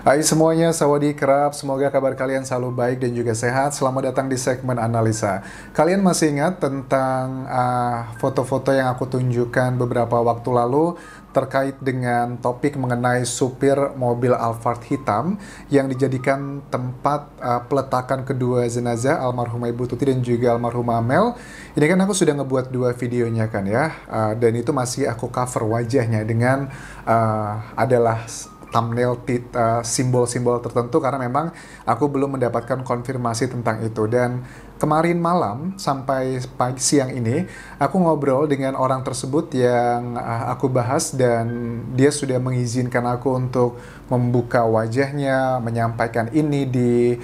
Hai semuanya, sawadee-krap. Semoga kabar kalian selalu baik dan juga sehat. Selamat datang di segmen analisa. Kalian masih ingat tentang foto-foto yang aku tunjukkan beberapa waktu lalu terkait dengan topik mengenai supir mobil Alphard hitam yang dijadikan tempat peletakan kedua jenazah almarhumah Ibu Tuti dan juga almarhumah Amel. Ini kan aku sudah ngebuat dua videonya kan ya, dan itu masih aku cover wajahnya dengan adalah thumbnail simbol-simbol tertentu karena memang aku belum mendapatkan konfirmasi tentang itu. Dan kemarin malam sampai pagi siang ini aku ngobrol dengan orang tersebut yang aku bahas, dan dia sudah mengizinkan aku untuk membuka wajahnya, menyampaikan ini di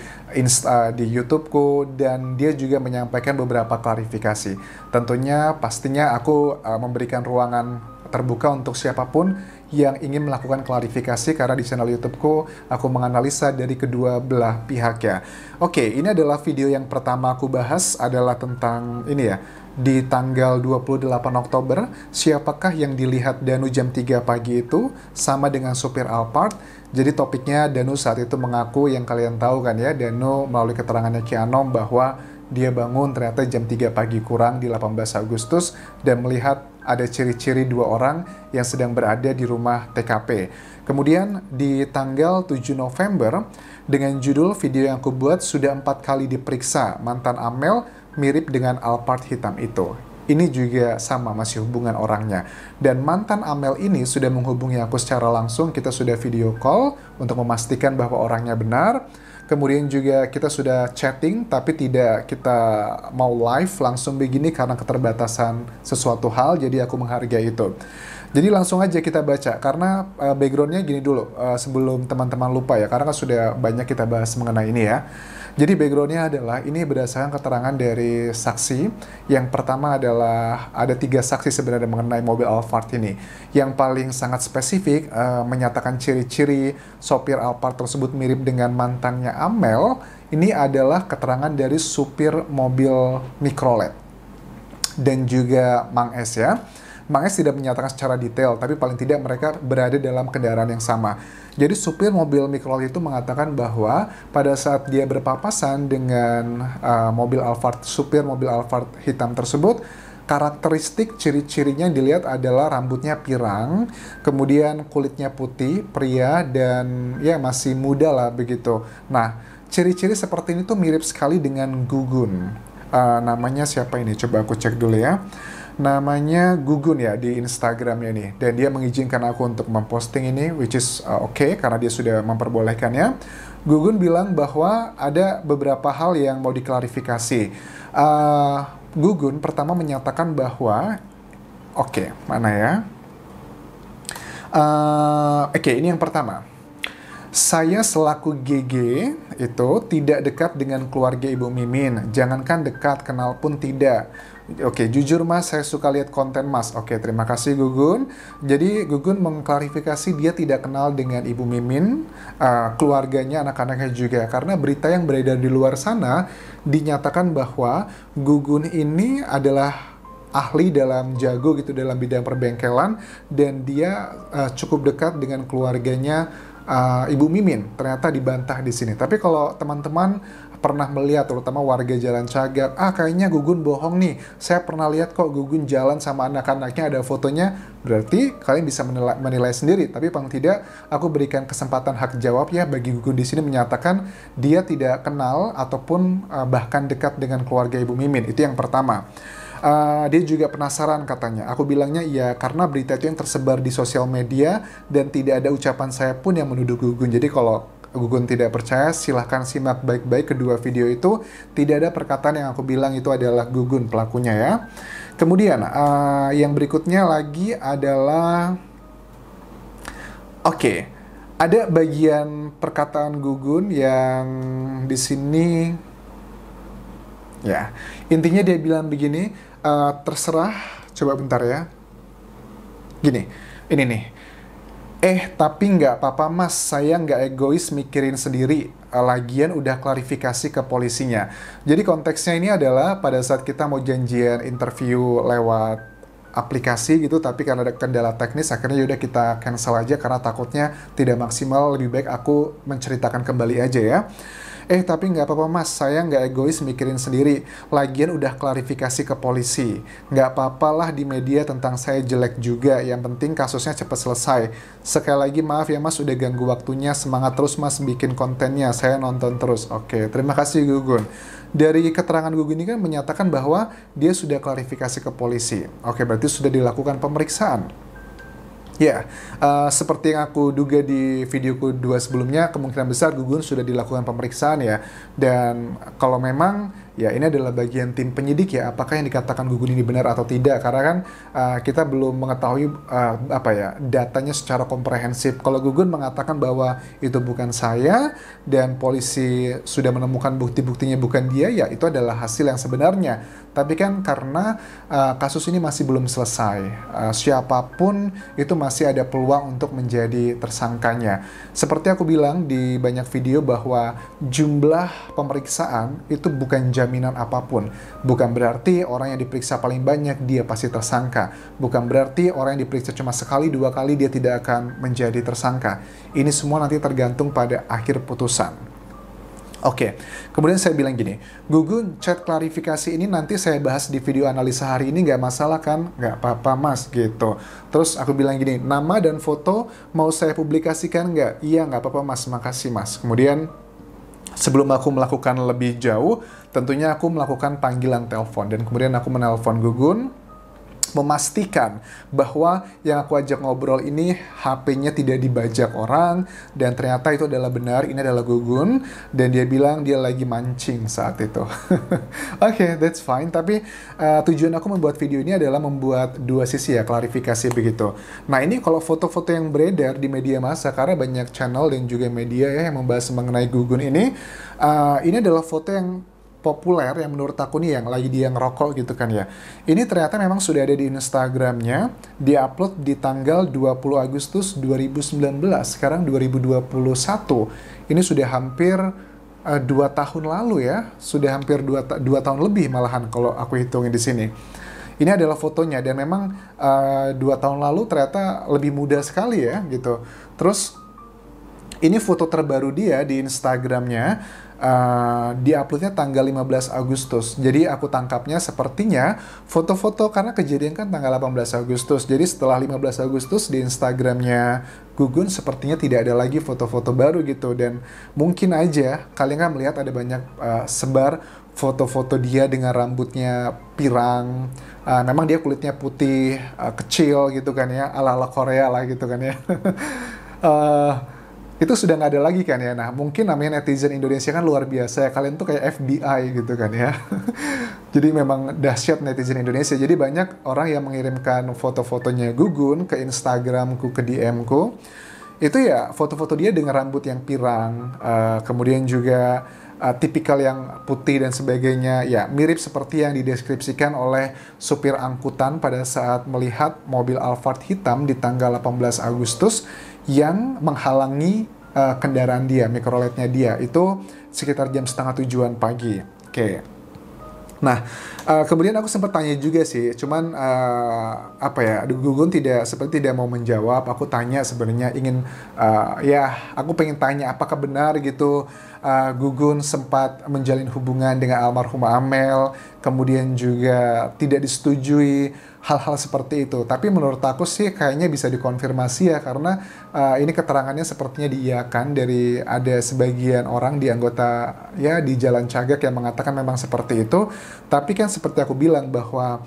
YouTubeku, dan dia juga menyampaikan beberapa klarifikasi. Tentunya pastinya aku memberikan ruangan terbuka untuk siapapun yang ingin melakukan klarifikasi, karena di channel YouTubeku aku menganalisa dari kedua belah pihak ya. Oke, ini adalah video yang pertama aku bahas adalah tentang ini ya. Di tanggal 28 Oktober, siapakah yang dilihat Danu jam 3 pagi itu sama dengan supir Alphard? Jadi topiknya Danu saat itu mengaku, yang kalian tahu kan ya, Danu melalui keterangannya Kianom bahwa dia bangun ternyata jam 3 pagi kurang di 18 Agustus dan melihat ada ciri-ciri dua orang yang sedang berada di rumah TKP. Kemudian di tanggal 7 November, dengan judul video yang aku buat, sudah 4 kali diperiksa mantan Amel mirip dengan Alphard hitam itu. Ini juga sama, masih hubungan orangnya. Dan mantan Amel ini sudah menghubungi aku secara langsung, kita sudah video call untuk memastikan bahwa orangnya benar. Kemudian juga kita sudah chatting, tapi tidak kita mau live langsung begini karena keterbatasan sesuatu hal, jadi aku menghargai itu. Jadi langsung aja kita baca, karena backgroundnya gini dulu, sebelum teman-teman lupa ya, karena kan sudah banyak kita bahas mengenai ini ya. Jadi backgroundnya adalah, ini berdasarkan keterangan dari saksi. Yang pertama adalah, ada 3 saksi sebenarnya mengenai mobil Alphard ini. Yang paling sangat spesifik, menyatakan ciri-ciri sopir Alphard tersebut mirip dengan mantannya Amel. Ini adalah keterangan dari supir mobil Mikrolet dan juga Mang S ya. Mang S tidak menyatakan secara detail, tapi paling tidak mereka berada dalam kendaraan yang sama. Jadi supir mobil Mikrolet itu mengatakan bahwa pada saat dia berpapasan dengan supir mobil Alphard hitam tersebut, karakteristik ciri-cirinya yang dilihat adalah rambutnya pirang, kemudian kulitnya putih, pria, dan ya masih muda lah begitu. Nah, ciri-ciri seperti ini tuh mirip sekali dengan Gugun. Namanya siapa ini? Coba aku cek dulu ya. Namanya Gugun ya di Instagramnya nih, dan dia mengizinkan aku untuk memposting ini, which is okay, karena dia sudah memperbolehkannya. Gugun bilang bahwa ada beberapa hal yang mau diklarifikasi. Gugun pertama menyatakan bahwa, oke, mana ya? Oke, ini yang pertama. Saya selaku GG itu tidak dekat dengan keluarga Ibu Mimin. Jangankan dekat, kenal pun tidak. Oke, jujur mas, saya suka lihat konten mas. Oke, terima kasih Gugun. Jadi Gugun mengklarifikasi dia tidak kenal dengan Ibu Mimin, keluarganya, anak-anaknya juga. Karena berita yang beredar di luar sana dinyatakan bahwa Gugun ini adalah ahli dalam jago gitu dalam bidang perbengkelan, dan dia cukup dekat dengan keluarganya Ibu Mimin. Ternyata dibantah di sini. Tapi kalau teman-teman pernah melihat, terutama warga Jalan Cagak, kayaknya Gugun bohong nih, saya pernah lihat kok Gugun jalan sama anak-anaknya, ada fotonya, berarti kalian bisa menilai sendiri. Tapi paling tidak aku berikan kesempatan hak jawab ya bagi Gugun di sini, menyatakan dia tidak kenal ataupun bahkan dekat dengan keluarga Ibu Mimin. Itu yang pertama. Dia juga penasaran katanya. Aku bilangnya iya, karena berita itu yang tersebar di sosial media dan tidak ada ucapan saya pun yang menuduh Gugun. Jadi kalau Gugun tidak percaya, silahkan simak baik-baik kedua video itu. Tidak ada perkataan yang aku bilang itu adalah Gugun pelakunya ya. Kemudian yang berikutnya lagi adalah, oke, ada bagian perkataan Gugun yang di sini ya, intinya dia bilang begini, terserah, coba bentar ya. Gini, ini nih. Tapi nggak apa-apa mas, saya nggak egois mikirin sendiri. Lagian udah klarifikasi ke polisinya. Jadi konteksnya ini adalah pada saat kita mau janjian interview lewat aplikasi gitu, tapi karena ada kendala teknis akhirnya yaudah kita cancel aja karena takutnya tidak maksimal, lebih baik aku menceritakan kembali aja ya. Tapi nggak apa-apa mas, saya nggak egois mikirin sendiri. Lagian udah klarifikasi ke polisi. Nggak apa-apalah di media tentang saya jelek juga. Yang penting kasusnya cepat selesai. Sekali lagi maaf ya mas, udah ganggu waktunya. Semangat terus mas bikin kontennya. Saya nonton terus. Oke, terima kasih Gugun. Dari keterangan Gugun ini kan menyatakan bahwa dia sudah klarifikasi ke polisi. Oke, berarti sudah dilakukan pemeriksaan. Ya, seperti yang aku duga di videoku 2 sebelumnya, kemungkinan besar Gugun sudah dilakukan pemeriksaan ya. Dan kalau memang, ya ini adalah bagian tim penyidik ya, apakah yang dikatakan Gugun ini benar atau tidak. Karena kan kita belum mengetahui datanya secara komprehensif. Kalau Gugun mengatakan bahwa itu bukan saya, dan polisi sudah menemukan bukti-buktinya bukan dia, ya itu adalah hasil yang sebenarnya. Tapi kan karena kasus ini masih belum selesai, siapapun itu masih ada peluang untuk menjadi tersangkanya. Seperti aku bilang di banyak video bahwa jumlah pemeriksaan itu bukan jaminan apapun. Bukan berarti orang yang diperiksa paling banyak dia pasti tersangka. Bukan berarti orang yang diperiksa cuma sekali, 2 kali dia tidak akan menjadi tersangka. Ini semua nanti tergantung pada akhir putusan. Oke, kemudian saya bilang gini, Gugun, chat klarifikasi ini nanti saya bahas di video analisa hari ini, nggak masalah kan? Nggak apa-apa mas, gitu. Terus aku bilang gini, nama dan foto mau saya publikasikan nggak? Iya, nggak apa-apa mas, makasih mas. Kemudian sebelum aku melakukan lebih jauh, tentunya aku melakukan panggilan telepon. Dan kemudian aku menelpon Gugun, memastikan bahwa yang aku ajak ngobrol ini HP-nya tidak dibajak orang, dan ternyata itu adalah benar, ini adalah Gugun, dan dia bilang dia lagi mancing saat itu. Oke, that's fine, tapi tujuan aku membuat video ini adalah membuat 2 sisi ya, klarifikasi begitu. Nah ini kalau foto-foto yang beredar di media massa, karena banyak channel dan juga media ya yang membahas mengenai Gugun ini adalah foto yang populer yang menurut aku nih yang lagi dia ngerokok gitu kan ya. Ini ternyata memang sudah ada di Instagramnya, diupload di tanggal 20 Agustus 2019, sekarang 2021. Ini sudah hampir 2 tahun lalu ya, sudah hampir 2 tahun lebih malahan kalau aku hitungin di sini. Ini adalah fotonya dan memang 2 tahun lalu ternyata lebih muda sekali ya gitu. Terus ini foto terbaru dia di Instagramnya, di-uploadnya tanggal 15 Agustus. Jadi aku tangkapnya sepertinya foto-foto, karena kejadian kan tanggal 18 Agustus. Jadi setelah 15 Agustus di Instagramnya Gugun sepertinya tidak ada lagi foto-foto baru gitu. Dan mungkin aja kalian kan melihat ada banyak sebar foto-foto dia dengan rambutnya pirang. Memang dia kulitnya putih, kecil gitu kan ya, ala-ala Korea lah gitu kan ya. Itu sudah nggak ada lagi kan ya. Nah mungkin namanya netizen Indonesia kan luar biasa ya, kalian tuh kayak FBI gitu kan ya. Jadi memang dahsyat netizen Indonesia. Jadi banyak orang yang mengirimkan foto-fotonya Gugun ke Instagramku, ke DM-ku. Itu ya foto-foto dia dengan rambut yang pirang, kemudian juga tipikal yang putih dan sebagainya. Ya mirip seperti yang dideskripsikan oleh supir angkutan pada saat melihat mobil Alphard hitam di tanggal 18 Agustus yang menghalangi kendaraan dia, mikroletnya dia. Itu sekitar jam 6:30 pagi. Oke. Nah, kemudian aku sempat tanya juga sih, cuman Gugun seperti tidak mau menjawab. Aku tanya sebenarnya aku pengen tanya apakah benar gitu Gugun sempat menjalin hubungan dengan almarhum Amel, kemudian juga tidak disetujui hal-hal seperti itu. Tapi menurut aku sih kayaknya bisa dikonfirmasi ya, karena ini keterangannya sepertinya diiyakan dari ada sebagian orang di anggota ya di Jalan Cagak yang mengatakan memang seperti itu. Tapi kan seperti aku bilang bahwa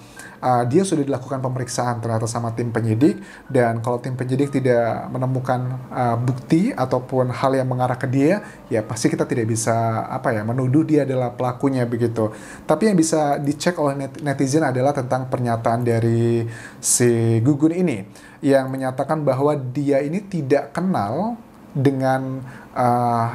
dia sudah dilakukan pemeriksaan ternyata sama tim penyidik, dan kalau tim penyidik tidak menemukan bukti ataupun hal yang mengarah ke dia, ya pasti kita tidak bisa menuduh dia adalah pelakunya begitu. Tapi yang bisa dicek oleh netizen adalah tentang pernyataan dari si Gugun ini yang menyatakan bahwa dia ini tidak kenal dengan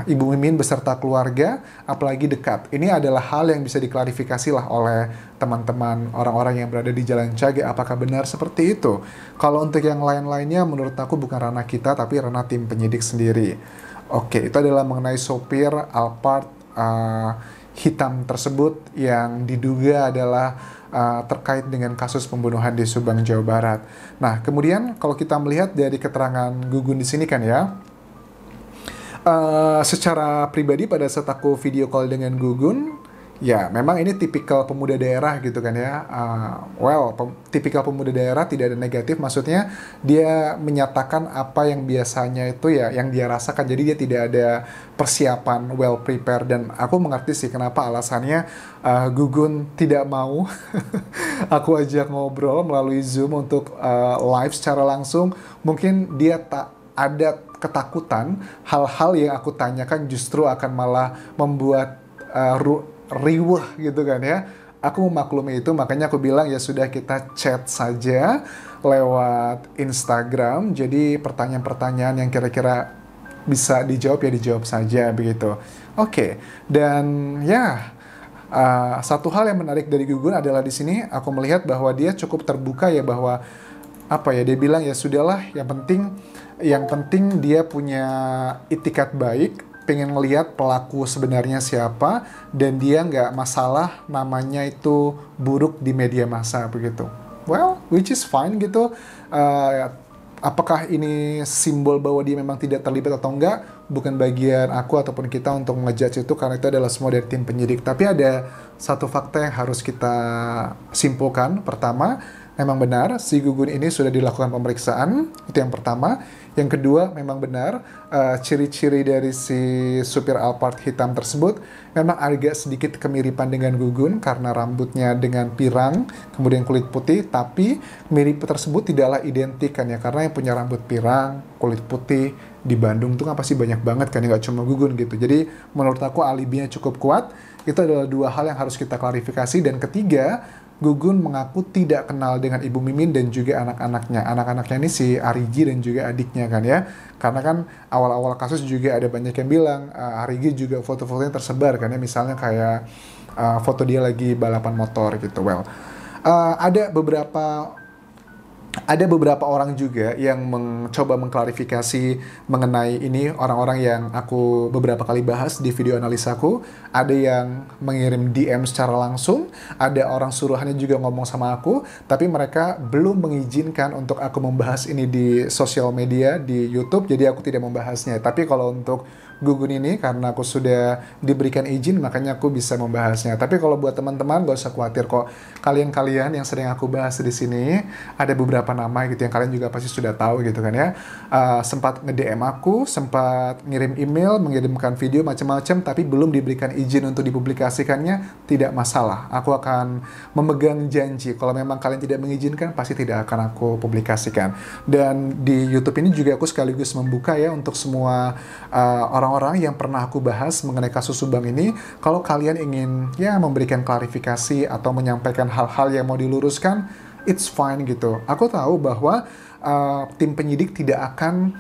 Ibu Mimin beserta keluarga, apalagi dekat. Ini adalah hal yang bisa diklarifikasi lah oleh teman-teman orang-orang yang berada di Jalan Cagak, apakah benar seperti itu. Kalau untuk yang lain-lainnya menurut aku bukan ranah kita, tapi ranah tim penyidik sendiri. Oke, itu adalah mengenai sopir Alphard hitam tersebut yang diduga adalah terkait dengan kasus pembunuhan di Subang, Jawa Barat. Nah, kemudian kalau kita melihat dari keterangan Gugun di sini kan ya, secara pribadi pada saat aku video call dengan Gugun, ya memang ini tipikal pemuda daerah gitu kan ya. Tipikal pemuda daerah tidak ada negatif, maksudnya dia menyatakan apa yang biasanya itu ya yang dia rasakan, jadi dia tidak ada persiapan well prepared. Dan aku mengerti sih kenapa alasannya Gugun tidak mau aku ajak ngobrol melalui Zoom untuk live secara langsung. Mungkin dia tak ada ketakutan hal-hal yang aku tanyakan justru akan malah membuat riweh gitu kan ya. Aku memaklumi itu, makanya aku bilang ya sudah, kita chat saja lewat Instagram. Jadi pertanyaan-pertanyaan yang kira-kira bisa dijawab ya dijawab saja begitu. Oke. Dan ya satu hal yang menarik dari Gugun adalah di sini aku melihat bahwa dia cukup terbuka ya, bahwa apa ya, dia bilang ya sudahlah, yang penting dia punya itikat baik, pengen ngelihat pelaku sebenarnya siapa, dan dia nggak masalah namanya itu buruk di media massa begitu. Well, which is fine gitu. Apakah ini simbol bahwa dia memang tidak terlibat atau enggak, bukan bagian aku ataupun kita untuk ngejudge itu, karena itu adalah semua dari tim penyidik. Tapi ada satu fakta yang harus kita simpulkan. Pertama, memang benar si Gugun ini sudah dilakukan pemeriksaan, itu yang pertama. Yang kedua, memang benar ciri-ciri dari si supir Alphard hitam tersebut memang agak sedikit kemiripan dengan Gugun karena rambutnya dengan pirang, kemudian kulit putih, tapi mirip tersebut tidaklah identik kan ya, karena yang punya rambut pirang, kulit putih di Bandung tuh kan pasti banyak banget kan, nggak cuma Gugun gitu. Jadi menurut aku alibinya cukup kuat. Itu adalah dua hal yang harus kita klarifikasi. Dan ketiga, Gugun mengaku tidak kenal dengan Ibu Mimin dan juga anak-anaknya. Anak-anaknya ini si Arigi dan juga adiknya kan ya. Karena kan awal-awal kasus juga ada banyak yang bilang Arigi juga foto-fotonya tersebar kan ya. Misalnya kayak foto dia lagi balapan motor gitu. Well, ada beberapa orang juga yang mencoba mengklarifikasi mengenai ini, orang-orang yang aku beberapa kali bahas di video analisaku. Ada yang mengirim DM secara langsung, ada orang suruhannya juga ngomong sama aku, tapi mereka belum mengizinkan untuk aku membahas ini di sosial media, di YouTube, jadi aku tidak membahasnya. Tapi kalau untuk Gugun ini, karena aku sudah diberikan izin, makanya aku bisa membahasnya. Tapi kalau buat teman-teman, gak usah khawatir kok. Kalian-kalian yang sering aku bahas di sini, ada beberapa nama gitu yang kalian juga pasti sudah tahu gitu kan ya. Sempat nge-DM aku, sempat ngirim email, mengirimkan video macam-macam, tapi belum diberikan izin untuk dipublikasikannya. Tidak masalah. Aku akan memegang janji. Kalau memang kalian tidak mengizinkan, pasti tidak akan aku publikasikan. Dan di YouTube ini juga aku sekaligus membuka ya untuk semua orang-orang yang pernah aku bahas mengenai kasus Subang ini. Kalau kalian ingin ya memberikan klarifikasi atau menyampaikan hal-hal yang mau diluruskan, it's fine gitu. Aku tahu bahwa tim penyidik tidak akan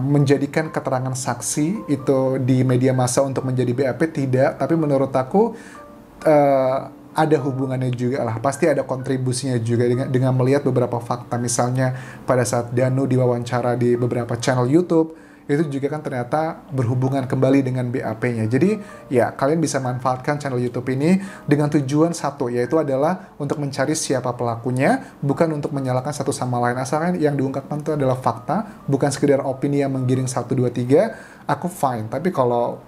menjadikan keterangan saksi itu di media massa untuk menjadi BAP, tidak. Tapi menurut aku ada hubungannya juga lah, pasti ada kontribusinya juga dengan melihat beberapa fakta. Misalnya pada saat Danu diwawancara di beberapa channel YouTube, itu juga kan ternyata berhubungan kembali dengan BAP-nya. Jadi ya kalian bisa manfaatkan channel YouTube ini dengan tujuan satu, yaitu adalah untuk mencari siapa pelakunya, bukan untuk menyalahkan satu sama lain. Asalkan yang diungkapkan itu adalah fakta, bukan sekedar opini yang menggiring 1, 2, 3, aku fine. Tapi kalau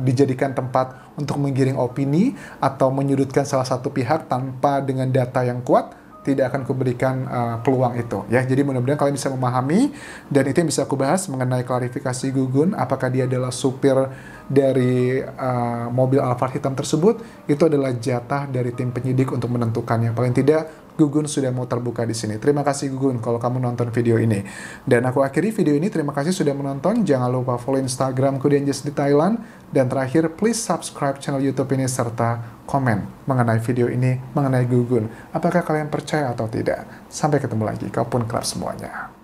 dijadikan tempat untuk menggiring opini atau menyudutkan salah satu pihak tanpa dengan data yang kuat, tidak akan kuberikan peluang itu ya. Jadi mudah-mudahan kalian bisa memahami, dan itu yang bisa aku bahas mengenai klarifikasi Gugun, apakah dia adalah supir dari mobil Alphard hitam tersebut. Itu adalah jatah dari tim penyidik untuk menentukannya. Paling tidak Gugun sudah mau terbuka di sini. Terima kasih Gugun kalau kamu nonton video ini. Dan aku akhiri video ini. Terima kasih sudah menonton. Jangan lupa follow Instagramku Denjes di Thailand. Dan terakhir, please subscribe channel YouTube ini serta komen mengenai video ini, mengenai Gugun. Apakah kalian percaya atau tidak? Sampai ketemu lagi. Kau pun kelar semuanya.